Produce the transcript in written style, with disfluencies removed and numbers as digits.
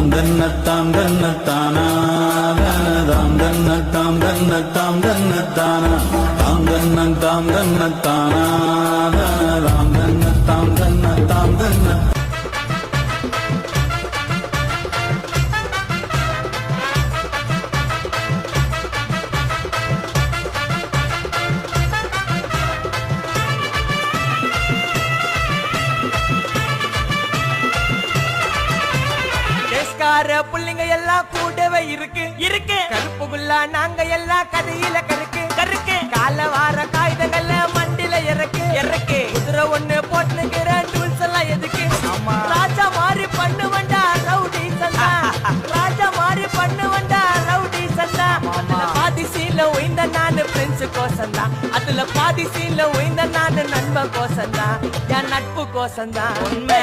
தன்னத்தாம் தன்னத்தானா தாம் தன்னத்தாம் தன்னத்தாம் தன்னத்தானா தாம் தன்னத்தாம் தன்னத்தானா தாம் தன்னத்தாம் தன்னத்தாம் தன்ன புள்ளிங்க எல்லாம் கூடவே இருக்கு கருப்புக்குள்ள நாங்க எல்லாம் கதையில கருக்கு கால வார காகிதங்கள்ல மண்டில இறக்கு குதிரை ஒண்ணு போட்டுக்கிற டூல்ஸ் எல்லாம் எதுக்கு ராஜா மாறி பண்ணுவண்டா ரவுடி சந்தா ராஜா மாறி பண்ணுவண்டா ரவுடி சந்தா அதுல பாதி சீன்ல உயிந்த நானு பிரெஞ்சு கோசந்தா அதுல பாதி சீன்ல உயிந்த நானு நண்பன் கோசந்தா என் நட்பு கோசந்தா உண்மை